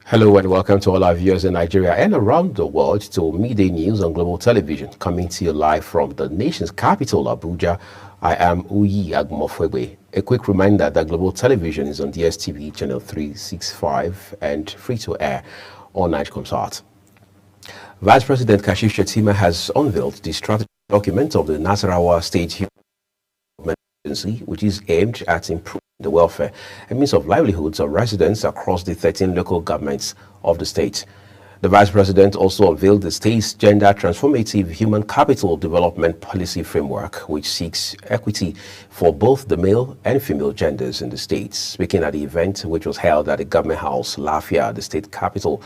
Hello and welcome to all our viewers in Nigeria and around the world to Midday News on Global Television, coming to you live from the nation's capital, Abuja. I am Uyi Agmofwebe. A quick reminder that Global Television is on DSTV channel 365 and free to air on Nigecomsat. Vice President Kashif Shettima has unveiled the strategy document of the Nasarawa State Human Development Agency, which is aimed at improving the welfare and means of livelihoods of residents across the 13 local governments of the state. The Vice President also unveiled the state's Gender Transformative Human Capital Development Policy Framework, which seeks equity for both the male and female genders in the state. Speaking at the event, which was held at the Government House, Lafia, the state capital,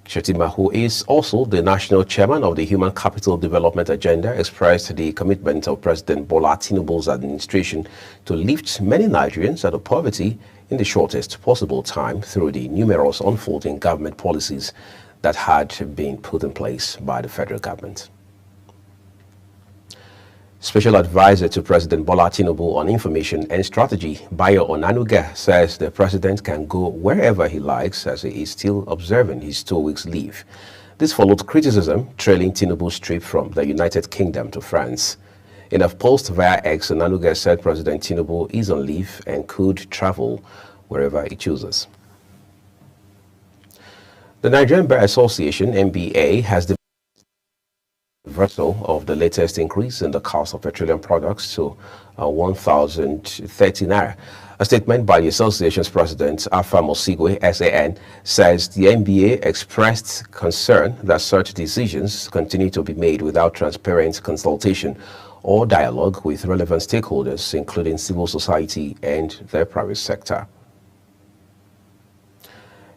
Shettima, who is also the national chairman of the Human Capital Development Agenda, expressed the commitment of President Bola Tinubu's administration to lift many Nigerians out of poverty in the shortest possible time through the numerous unfolding government policies that had been put in place by the federal government. Special Advisor to President Bola Tinubu on Information and Strategy, Bayo Onanuga, says the president can go wherever he likes as he is still observing his 2 weeks leave. This followed criticism trailing Tinubu's trip from the United Kingdom to France. In a post via X, Onanuga said President Tinubu is on leave and could travel wherever he chooses. The Nigerian Bar Association, NBA, has reversal of the latest increase in the cost of petroleum products to 1,030 naira. A statement by the association's president, Alpha Mosigwe, SAN, says the NBA expressed concern that such decisions continue to be made without transparent consultation or dialogue with relevant stakeholders, including civil society and the private sector.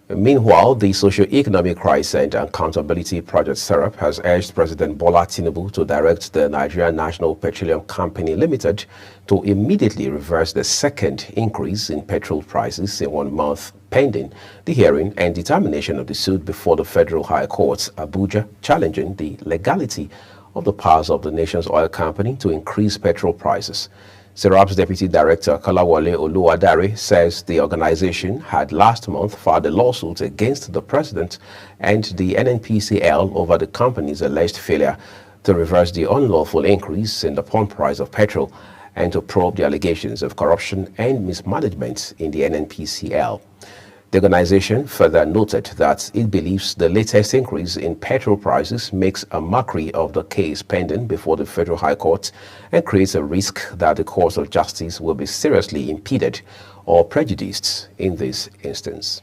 Meanwhile, the Socio-Economic Crisis and Accountability Project SERAP has urged President Bola Tinubu to direct the Nigerian National Petroleum Company Limited to immediately reverse the second increase in petrol prices in 1 month, pending the hearing and determination of the suit before the Federal High Court, Abuja, challenging the legality of the powers of the nation's oil company to increase petrol prices. SERAP's Deputy Director, Kalawale Oluwadare, says the organization had last month filed a lawsuit against the President and the NNPCL over the company's alleged failure to reverse the unlawful increase in the pump price of petrol and to probe the allegations of corruption and mismanagement in the NNPCL. The organization further noted that it believes the latest increase in petrol prices makes a mockery of the case pending before the Federal High Court and creates a risk that the course of justice will be seriously impeded or prejudiced in this instance.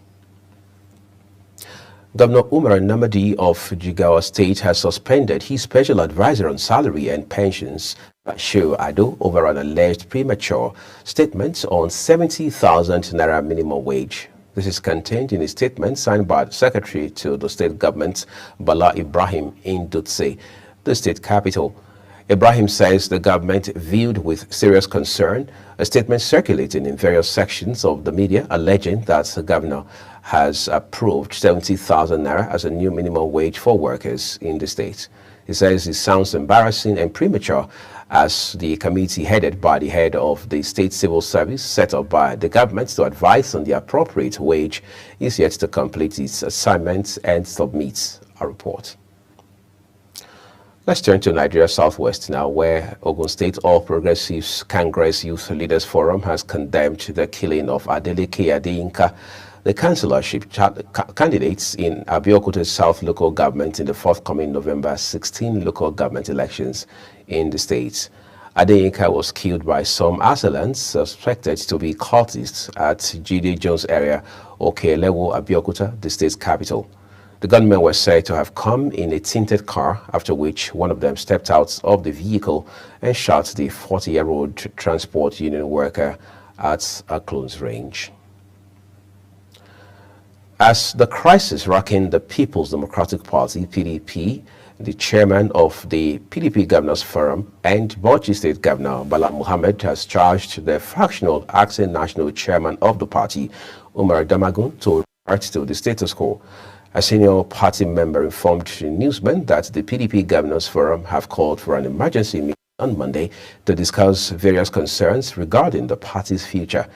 Governor Umar Namadi of Jigawa State has suspended his special advisor on salary and pensions, Shehu Ado, over an alleged premature statement on 70,000 naira minimum wage. This is contained in a statement signed by the Secretary to the State Government, Bala Ibrahim, in Dutse, the state capital. Ibrahim says the government viewed with serious concern a statement circulating in various sections of the media alleging that the governor has approved 70,000 naira as a new minimum wage for workers in the state. He says it sounds embarrassing and premature as the committee headed by the head of the state civil service set up by the government to advise on the appropriate wage is yet to complete its assignments and submit a report. Let's turn to Nigeria Southwest now, where Ogun State All Progressives Congress Youth Leaders Forum has condemned the killing of Adeleke Adeyinka, the councillorship candidates in Abeokuta South local government in the forthcoming November 16 local government elections in the state. Adeyinka was killed by some assailants suspected to be cultists at G.D. Jones area, Okelewo, Abeokuta, the state's capital. The gunmen were said to have come in a tinted car, after which one of them stepped out of the vehicle and shot the 40-year-old transport union worker at a close range. As the crisis rocking the People's Democratic Party, PDP, the chairman of the PDP Governors Forum and Bauchi State Governor Bala Muhammad has charged the factional acting national chairman of the party, Umar Damagun, to revert to the status quo. A senior party member informed the newsmen that the PDP Governors Forum have called for an emergency meeting on Monday to discuss various concerns regarding the party's future.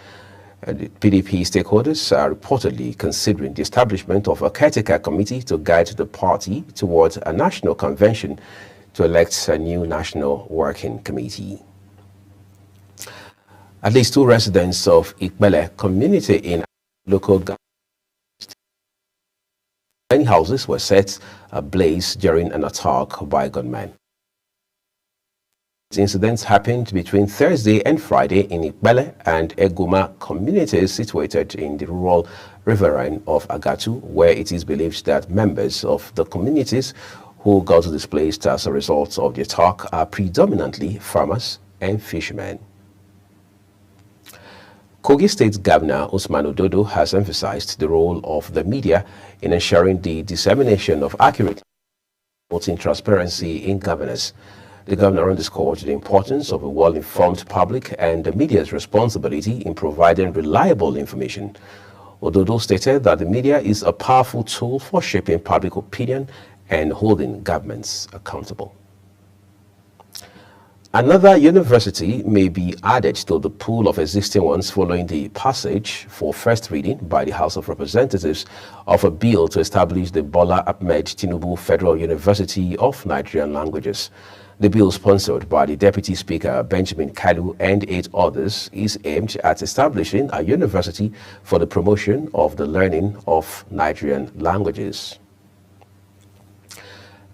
The PDP stakeholders are reportedly considering the establishment of a caretaker committee to guide the party towards a national convention to elect a new national working committee. At least 2 residents of Ikbele community in local government, many houses were set ablaze during an attack by gunmen. Incidents happened between Thursday and Friday in Ikbele and Eguma communities situated in the rural riverine of Agatu, where it is believed that members of the communities who got displaced as a result of the attack are predominantly farmers and fishermen. Kogi State Governor Usman Ododo has emphasized the role of the media in ensuring the dissemination of accurate promoting transparency in governance. The governor underscored the importance of a well-informed public and the media's responsibility in providing reliable information. Ododo stated that the media is a powerful tool for shaping public opinion and holding governments accountable. Another university may be added to the pool of existing ones following the passage for first reading by the House of Representatives of a bill to establish the Bola Ahmed Tinubu Federal University of Nigerian Languages. The bill, sponsored by the Deputy Speaker Benjamin Kalu and 8 others, is aimed at establishing a university for the promotion of the learning of Nigerian languages.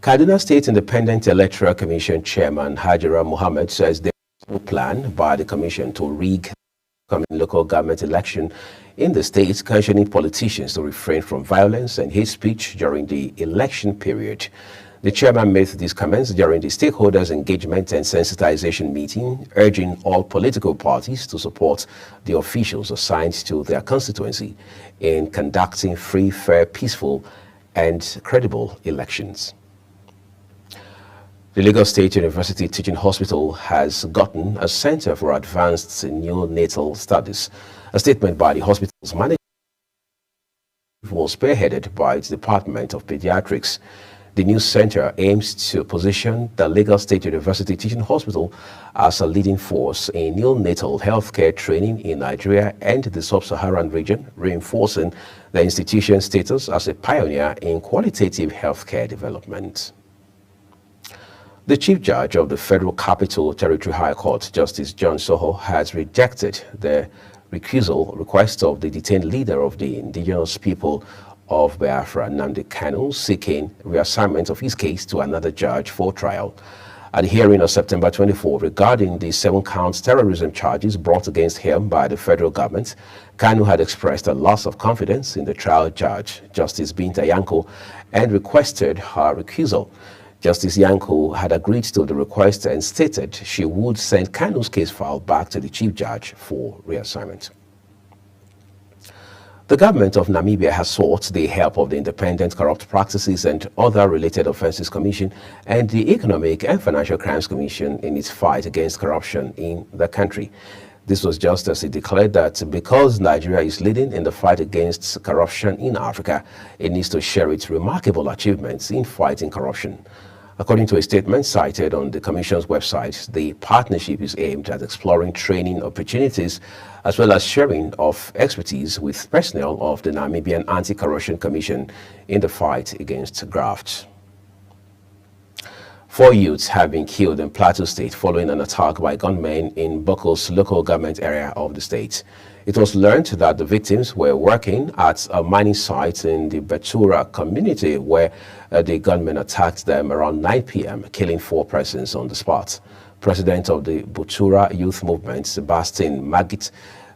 Kaduna State Independent Electoral Commission Chairman Hajira Mohammed says there is no plan by the Commission to rig the coming local government election in the state, cautioning politicians to refrain from violence and hate speech during the election period. The chairman made these comments during the stakeholders' engagement and sensitization meeting, urging all political parties to support the officials assigned to their constituency in conducting free, fair, peaceful, and credible elections. The Lagos State University Teaching Hospital has gotten a Center for Advanced Neonatal Studies. A statement by the hospital's manager was spearheaded by its Department of Pediatrics. The new center aims to position the Lagos State University Teaching Hospital as a leading force in neonatal healthcare training in Nigeria and the sub-Saharan region, reinforcing the institution's status as a pioneer in qualitative healthcare development. The Chief Judge of the Federal Capital Territory High Court, Justice John Soho, has rejected the recusal request of the detained leader of the indigenous people of Biafra, Nnamdi Kanu, seeking reassignment of his case to another judge for trial. At the hearing of September 24 regarding the 7-count terrorism charges brought against him by the federal government, Kanu had expressed a loss of confidence in the trial judge, Justice Binta Yanko, and requested her recusal. Justice Yanko had agreed to the request and stated she would send Kanu's case file back to the Chief Judge for reassignment. The government of Namibia has sought the help of the Independent Corrupt Practices and Other Related Offences Commission and the Economic and Financial Crimes Commission in its fight against corruption in the country. This was just as it declared that because Nigeria is leading in the fight against corruption in Africa, it needs to share its remarkable achievements in fighting corruption. According to a statement cited on the Commission's website, the partnership is aimed at exploring training opportunities as well as sharing of expertise with personnel of the Namibian Anti-Corruption Commission in the fight against graft. 4 youths have been killed in Plateau State following an attack by gunmen in Boko's local government area of the state. It was learned that the victims were working at a mining site in the Betura community where the gunmen attacked them around 9 p.m., killing 4 persons on the spot. President of the Betura Youth Movement, Sebastian Magit,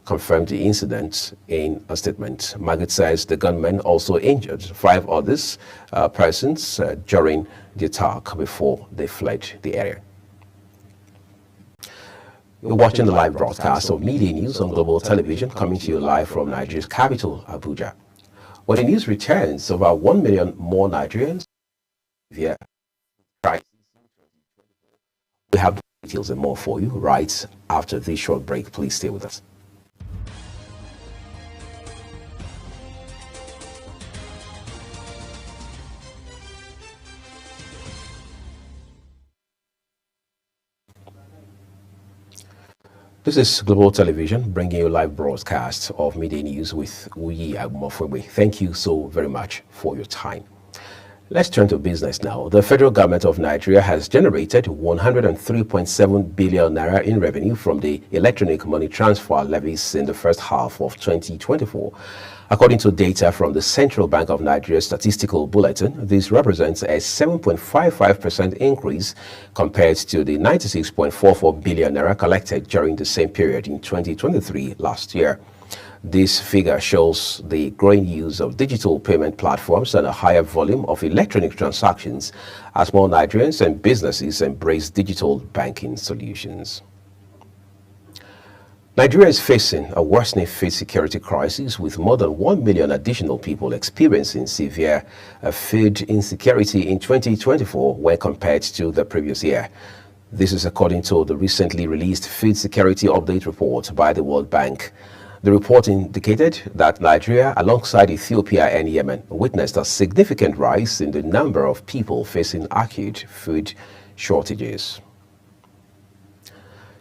confirmed the incident in a statement. Magit says the gunmen also injured 5 others persons during the attack before they fled the area. You're watching the live broadcast of Media News on Global Television, coming to you live from Nigeria's capital, Abuja. When the news returns, about 1 million more Nigerians via crisis. We have details and more for you right after this short break. Please stay with us. This is Global Television, bringing you live broadcasts of midday news with Uyi Agumofwebe. Thank you so very much for your time. Let's turn to business now. The federal government of Nigeria has generated 103.7 billion naira in revenue from the electronic money transfer levies in the first half of 2024. According to data from the Central Bank of Nigeria Statistical Bulletin, this represents a 7.55% increase compared to the 96.44 billion naira collected during the same period in 2023 last year. This figure shows the growing use of digital payment platforms and a higher volume of electronic transactions as more Nigerians and businesses embrace digital banking solutions. Nigeria is facing a worsening food security crisis, with more than 1 million additional people experiencing severe food insecurity in 2024 when compared to the previous year. This is according to the recently released Food Security Update report by the World Bank. The report indicated that Nigeria, alongside Ethiopia and Yemen, witnessed a significant rise in the number of people facing acute food shortages.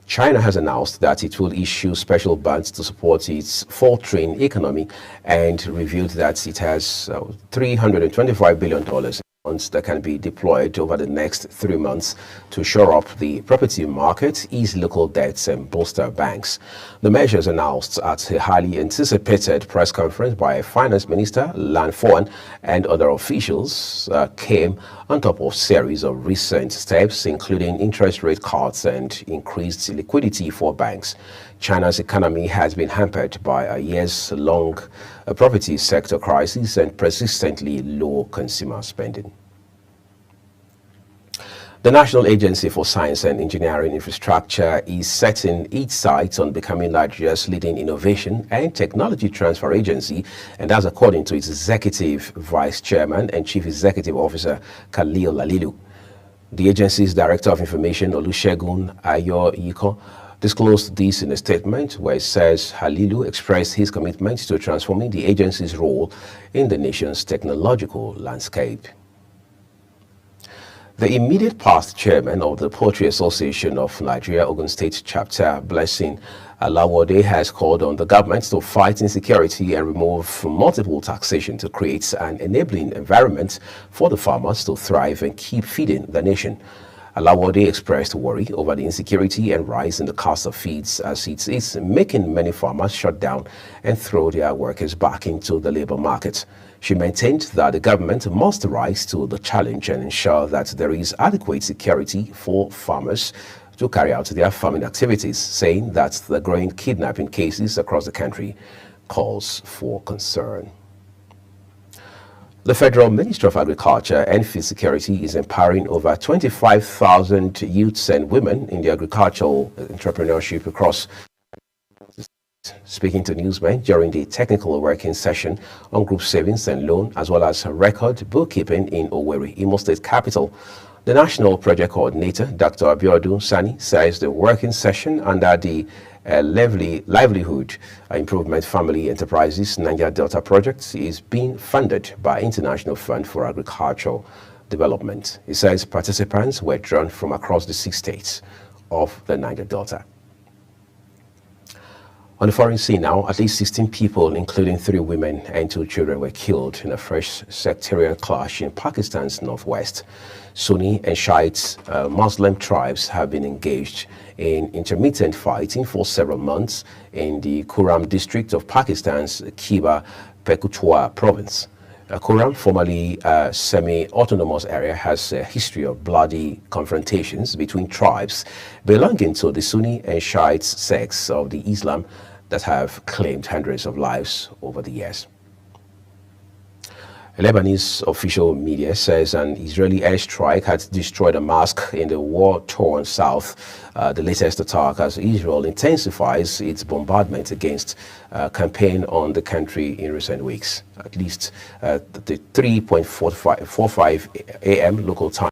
China has announced that it will issue special bans to support its faltering economy and revealed that it has $325 billion that can be deployed over the next 3 months to shore up the property market, ease local debts, and bolster banks. The measures announced at a highly anticipated press conference by Finance Minister Lan Foan and other officials came on top of a series of recent steps, including interest rate cuts and increased liquidity for banks. China's economy has been hampered by a years-long property sector crisis and persistently low consumer spending. The National Agency for Science and Engineering Infrastructure is setting its sights on becoming Nigeria's leading innovation and technology transfer agency, and that's according to its Executive Vice Chairman and Chief Executive Officer, Khalil Alilu. The agency's Director of Information, Olusegun Ayoyiko, disclosed this in a statement where it says Halilu expressed his commitment to transforming the agency's role in the nation's technological landscape. The immediate past chairman of the Poultry Association of Nigeria Ogun State Chapter, Blessing Alawode, has called on the government to fight insecurity and remove multiple taxation to create an enabling environment for the farmers to thrive and keep feeding the nation. Alawode expressed worry over the insecurity and rise in the cost of feeds, as it is making many farmers shut down and throw their workers back into the labor market. She maintained that the government must rise to the challenge and ensure that there is adequate security for farmers to carry out their farming activities, saying that the growing kidnapping cases across the country calls for concern. The Federal Ministry of Agriculture and Food Security is empowering over 25,000 youths and women in the agricultural entrepreneurship across. Speaking to newsmen during the technical working session on group savings and loan, as well as record bookkeeping in Owerri, Imo State capital, the National Project Coordinator, Dr. Abiodun Sani, says the working session under the Livelihood Improvement Family Enterprises Niger Delta project is being funded by International Fund for Agricultural Development. He says participants were drawn from across the 6 states of the Niger Delta. On the foreign scene now, at least 16 people, including 3 women and 2 children, were killed in a fresh sectarian clash in Pakistan's northwest. Sunni and Shiite Muslim tribes have been engaged in intermittent fighting for several months in the Kuram district of Pakistan's Khyber Pakhtunkhwa province. Kuram, formerly a semi-autonomous area, has a history of bloody confrontations between tribes belonging to the Sunni and Shiite sects of the Islam that have claimed hundreds of lives over the years. Lebanese official media says an Israeli airstrike had destroyed a mosque in the war-torn south, the latest attack as Israel intensifies its bombardment against campaign on the country in recent weeks. At least at 3:45 a.m. local time,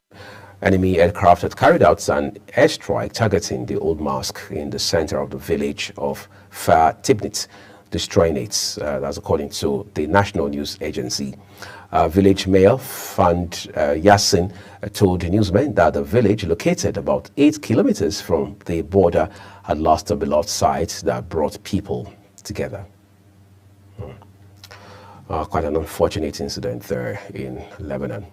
enemy aircraft had carried out an airstrike targeting the old mosque in the center of the village of Far Tibnit. destroying it. That's according to the National News Agency. Village Mayor Fand Yassin told newsmen that the village, located about 8 kilometers from the border, had lost a beloved site that brought people together. Quite an unfortunate incident there in Lebanon.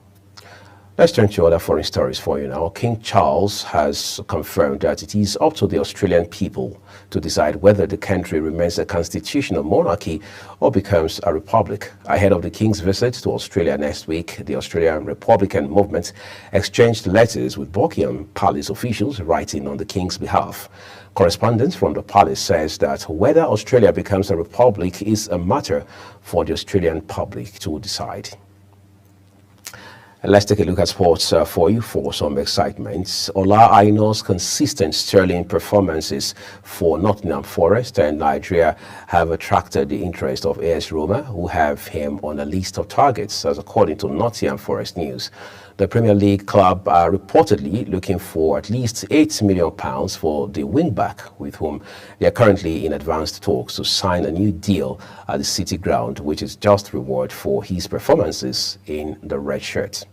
Let's turn to other foreign stories for you now. King Charles has confirmed that it is up to the Australian people to decide whether the country remains a constitutional monarchy or becomes a republic. Ahead of the King's visit to Australia next week, the Australian Republican movement exchanged letters with Buckingham Palace officials writing on the King's behalf. Correspondence from the palace says that whether Australia becomes a republic is a matter for the Australian public to decide. Let's take a look at sports for you for some excitement. Ola Aina's consistent sterling performances for Nottingham Forest and Nigeria have attracted the interest of AS Roma, who have him on a list of targets, as according to Nottingham Forest News. The Premier League club are reportedly looking for at least £8 million for the wingback, with whom they are currently in advanced talks to sign a new deal at the City Ground, which is just reward for his performances in the red shirt.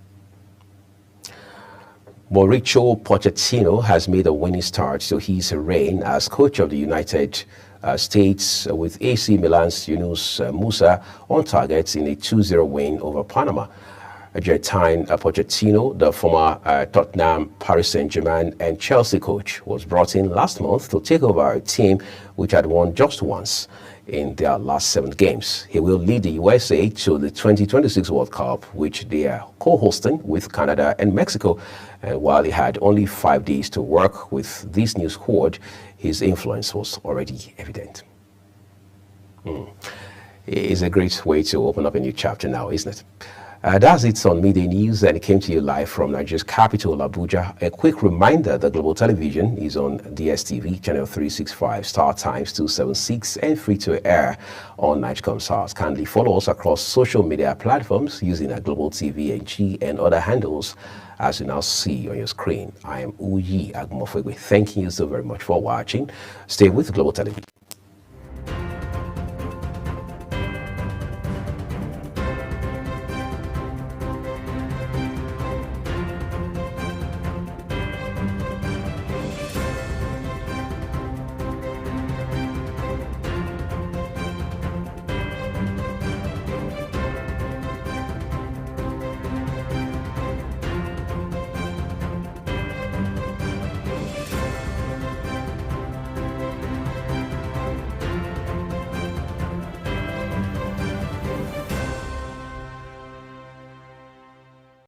Mauricio Pochettino has made a winning start to his reign as coach of the United States, with AC Milan's Yunus Musa on target in a 2-0 win over Panama. Argentine Pochettino, the former Tottenham, Paris Saint-Germain and Chelsea coach, was brought in last month to take over a team which had won just once in their last 7 games. He will lead the USA to the 2026 World Cup, which they are co-hosting with Canada and Mexico. And while he had only 5 days to work with this new squad, his influence was already evident. It's a great way to open up a new chapter now, isn't it? That's it on Midday News, and it came to you live from Nigeria's capital, Abuja. A quick reminder that Global Television is on DSTV, channel 365, Star Times 276, and free to air on Nigecomsat. Kindly follow us across social media platforms using our Global TV NG and other handles, as you now see on your screen. I am Uyi Agmofegwe. Thanking you so very much for watching. Stay with Global Television.